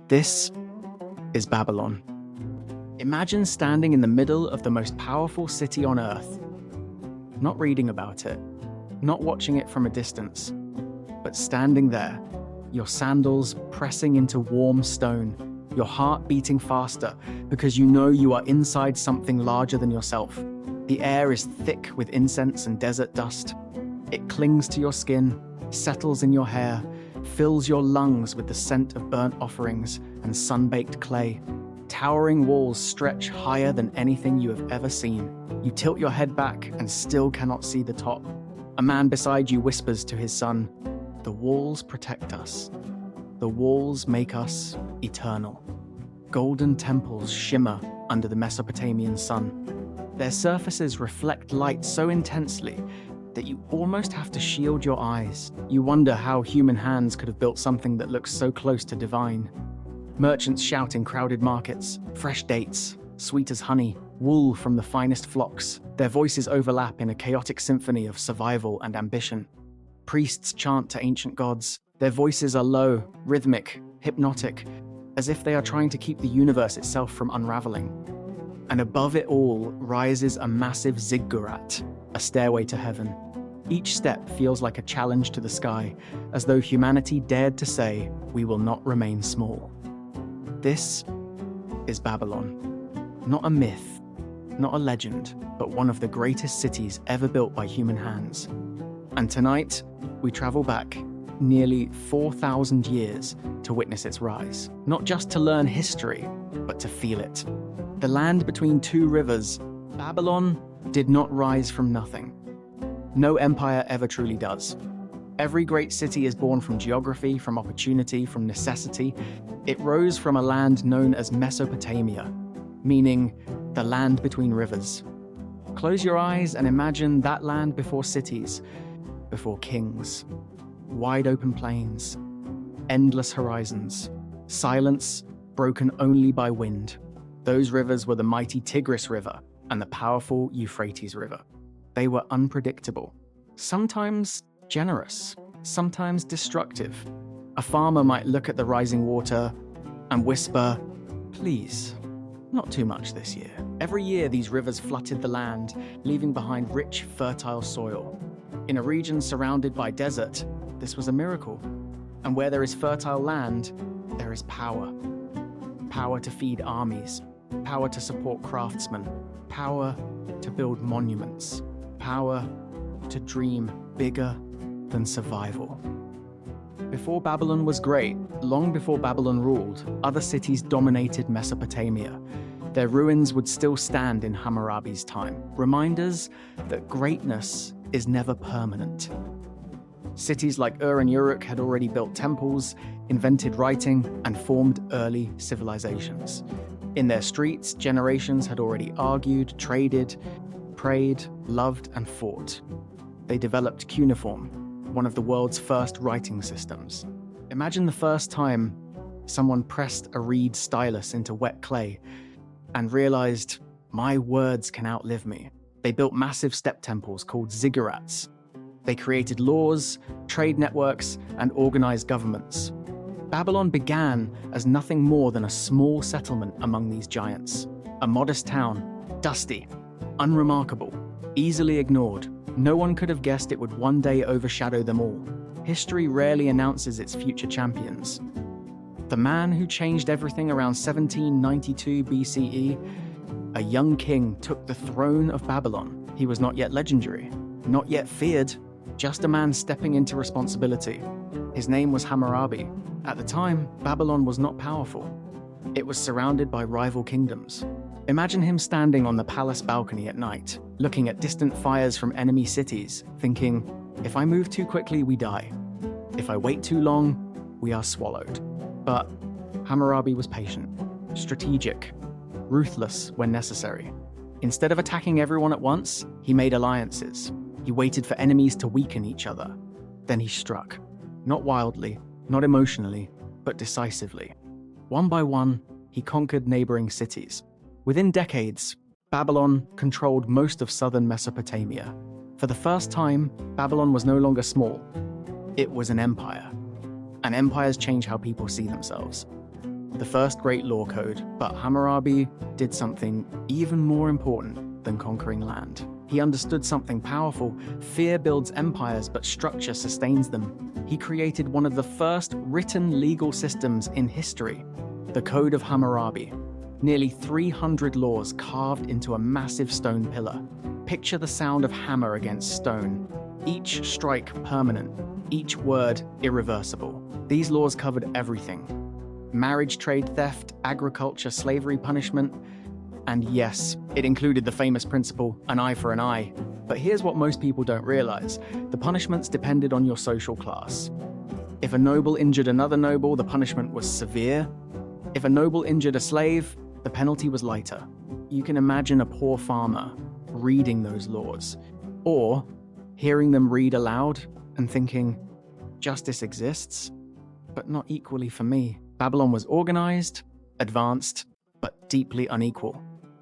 This is Babylon. Imagine standing in the middle of the most powerful city on Earth, not reading about it, not watching it from a distance, but standing there, your sandals pressing into warm stone, your heart beating faster because you know you are inside something larger than yourself. The air is thick with incense and desert dust. It clings to your skin, settles in your hair, fills your lungs with the scent of burnt offerings and sun-baked clay. Towering walls stretch higher than anything you have ever seen. You tilt your head back and still cannot see the top. A man beside you whispers to his son, "The walls protect us. The walls make us eternal." Golden temples shimmer under the Mesopotamian sun. Their surfaces reflect light so intensely that you almost have to shield your eyes. You wonder how human hands could have built something that looks so close to divine. Merchants shout in crowded markets, fresh dates, sweet as honey, wool from the finest flocks. Their voices overlap in a chaotic symphony of survival and ambition. Priests chant to ancient gods. Their voices are low, rhythmic, hypnotic, as if they are trying to keep the universe itself from unraveling. And above it all rises a massive ziggurat, a stairway to heaven. Each step feels like a challenge to the sky, as though humanity dared to say, "We will not remain small." This is Babylon. Not a myth, not a legend, but one of the greatest cities ever built by human hands. And tonight, we travel back nearly 4,000 years to witness its rise. Not just to learn history, but to feel it. The land between two rivers, Babylon, did not rise from nothing. No empire ever truly does. Every great city is born from geography, from opportunity, from necessity. It rose from a land known as Mesopotamia, meaning the land between rivers. Close your eyes and imagine that land before cities, before kings. Wide open plains, endless horizons, silence broken only by wind. Those rivers were the mighty Tigris River and the powerful Euphrates River. They were unpredictable, sometimes generous, sometimes destructive. A farmer might look at the rising water and whisper, "Please, not too much this year." Every year, these rivers flooded the land, leaving behind rich, fertile soil. In a region surrounded by desert, this was a miracle. And where there is fertile land, there is power. Power to feed armies, power to support craftsmen, power to build monuments, power to dream bigger than survival. Before Babylon was great, long before Babylon ruled, other cities dominated Mesopotamia. Their ruins would still stand in Hammurabi's time, reminders that greatness is never permanent. Cities like Ur and Uruk had already built temples, invented writing, and formed early civilizations. In their streets, generations had already argued, traded, prayed, loved, and fought. They developed cuneiform, one of the world's first writing systems. Imagine the first time someone pressed a reed stylus into wet clay and realized, "My words can outlive me." They built massive step temples called ziggurats. They created laws, trade networks, and organized governments. Babylon began as nothing more than a small settlement among these giants. A modest town, dusty, unremarkable, easily ignored. No one could have guessed it would one day overshadow them all. History rarely announces its future champions. The man who changed everything around 1792 BCE, a young king took the throne of Babylon. He was not yet legendary, not yet feared, just a man stepping into responsibility. His name was Hammurabi. At the time, Babylon was not powerful. It was surrounded by rival kingdoms. Imagine him standing on the palace balcony at night, looking at distant fires from enemy cities, thinking, "If I move too quickly, we die. If I wait too long, we are swallowed." But Hammurabi was patient, strategic, ruthless when necessary. Instead of attacking everyone at once, he made alliances. He waited for enemies to weaken each other. Then he struck. Not wildly, not emotionally, but decisively. One by one, he conquered neighboring cities. Within decades, Babylon controlled most of southern Mesopotamia. For the first time, Babylon was no longer small. It was an empire. And empires change how people see themselves. the first great law code, but Hammurabi did something even more important than conquering land. He understood something powerful. Fear builds empires, but structure sustains them. He created one of the first written legal systems in history, the Code of Hammurabi. Nearly 300 laws carved into a massive stone pillar. Picture the sound of hammer against stone, each strike permanent, each word irreversible. These laws covered everything: marriage, trade, theft, agriculture, slavery, punishment, and yes, it included the famous principle, an eye for an eye. But here's what most people don't realize: the punishments depended on your social class. If a noble injured another noble, the punishment was severe. If a noble injured a slave, the penalty was lighter. You can imagine a poor farmer reading those laws, or hearing them read aloud and thinking, justice exists, but not equally for me. Babylon was organized, advanced, but deeply unequal.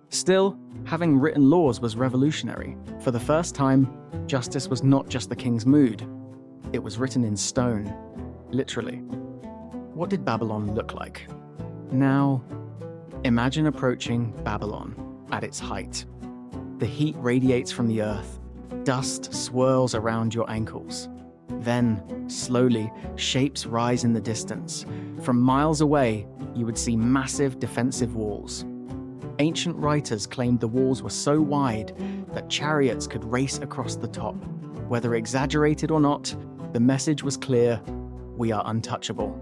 Still, having written laws was revolutionary. For the first time, justice was not just the king's mood. It was written in stone, literally. What did Babylon look like? Now, imagine approaching Babylon at its height. The heat radiates from the earth. Dust swirls around your ankles. Then, slowly, shapes rise in the distance. From miles away, you would see massive defensive walls. Ancient writers claimed the walls were so wide that chariots could race across the top. Whether exaggerated or not, the message was clear: we are untouchable.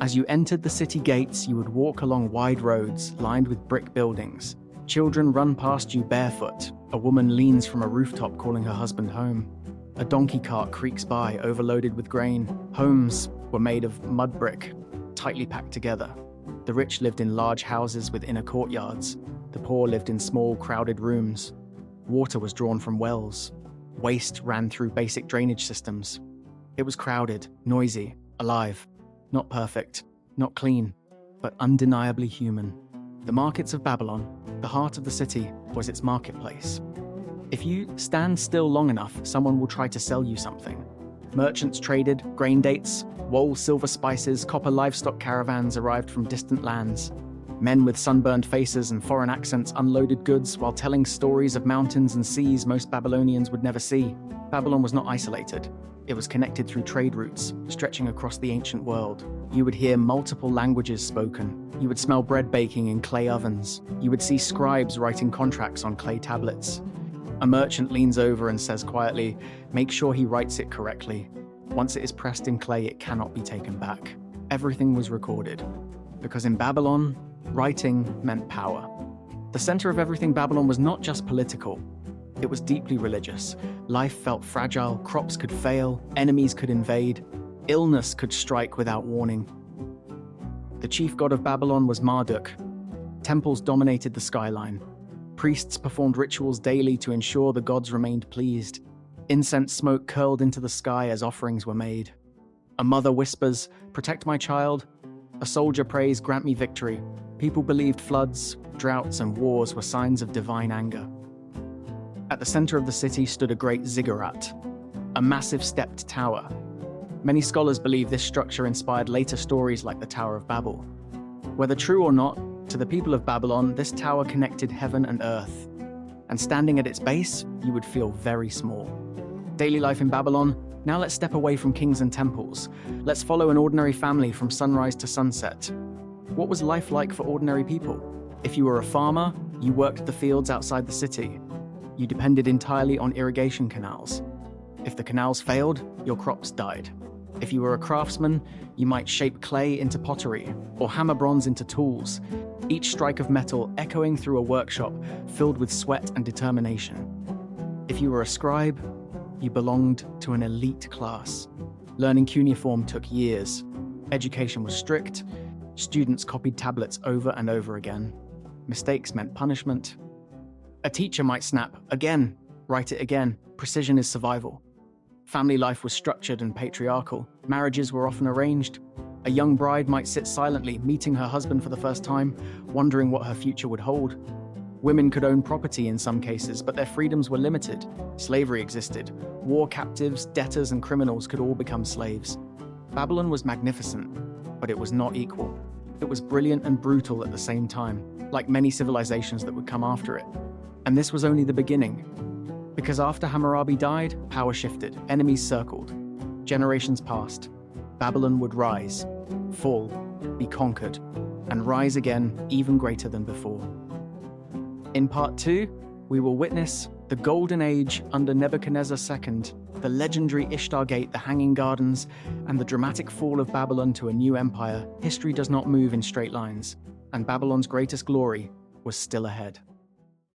As you entered the city gates, you would walk along wide roads lined with brick buildings. Children run past you barefoot. A woman leans from a rooftop calling her husband home. A donkey cart creaks by, overloaded with grain. Homes were made of mud brick, tightly packed together. The rich lived in large houses with inner courtyards. The poor lived in small, crowded rooms. Water was drawn from wells. Waste ran through basic drainage systems. It was crowded, noisy, alive. Not perfect, not clean, but undeniably human. The markets of Babylon, the heart of the city, was its marketplace. If you stand still long enough, someone will try to sell you something. Merchants traded grain dates, wool, silver spices, copper livestock caravans arrived from distant lands. Men with sunburned faces and foreign accents unloaded goods while telling stories of mountains and seas most Babylonians would never see. Babylon was not isolated. It was connected through trade routes, stretching across the ancient world. You would hear multiple languages spoken. You would smell bread baking in clay ovens. You would see scribes writing contracts on clay tablets. A merchant leans over and says quietly, "Make sure he writes it correctly. Once it is pressed in clay, it cannot be taken back." Everything was recorded. Because in Babylon, writing meant power. The center of everything Babylon was not just political. It was deeply religious. Life felt fragile, crops could fail, enemies could invade, illness could strike without warning. The chief god of Babylon was Marduk. Temples dominated the skyline. Priests performed rituals daily to ensure the gods remained pleased. Incense smoke curled into the sky as offerings were made. A mother whispers, "Protect my child." A soldier prays, "Grant me victory." People believed floods, droughts, and wars were signs of divine anger. At the center of the city stood a great ziggurat, a massive stepped tower. Many scholars believe this structure inspired later stories like the Tower of Babel. Whether true or not, to the people of Babylon, this tower connected heaven and earth. And standing at its base, you would feel very small. Daily life in Babylon. Now let's step away from kings and temples. Let's follow an ordinary family from sunrise to sunset. What was life like for ordinary people? If you were a farmer, you worked the fields outside the city. You depended entirely on irrigation canals. If the canals failed, your crops died. If you were a craftsman, you might shape clay into pottery or hammer bronze into tools, each strike of metal echoing through a workshop filled with sweat and determination. If you were a scribe, you belonged to an elite class. Learning cuneiform took years. Education was strict. Students copied tablets over and over again. Mistakes meant punishment. A teacher might snap, "Again, write it again." Precision is survival. Family life was structured and patriarchal. Marriages were often arranged. A young bride might sit silently, meeting her husband for the first time, wondering what her future would hold. Women could own property in some cases, but their freedoms were limited. Slavery existed. War captives, debtors, and criminals could all become slaves. Babylon was magnificent, but it was not equal. It was brilliant and brutal at the same time, like many civilizations that would come after it. And this was only the beginning. Because after Hammurabi died, power shifted, enemies circled. Generations passed. Babylon would rise, fall, be conquered, and rise again even greater than before. In part 2, we will witness the Golden Age under Nebuchadnezzar II, the legendary Ishtar Gate, the Hanging Gardens, and the dramatic fall of Babylon to a new empire. History does not move in straight lines, and Babylon's greatest glory was still ahead.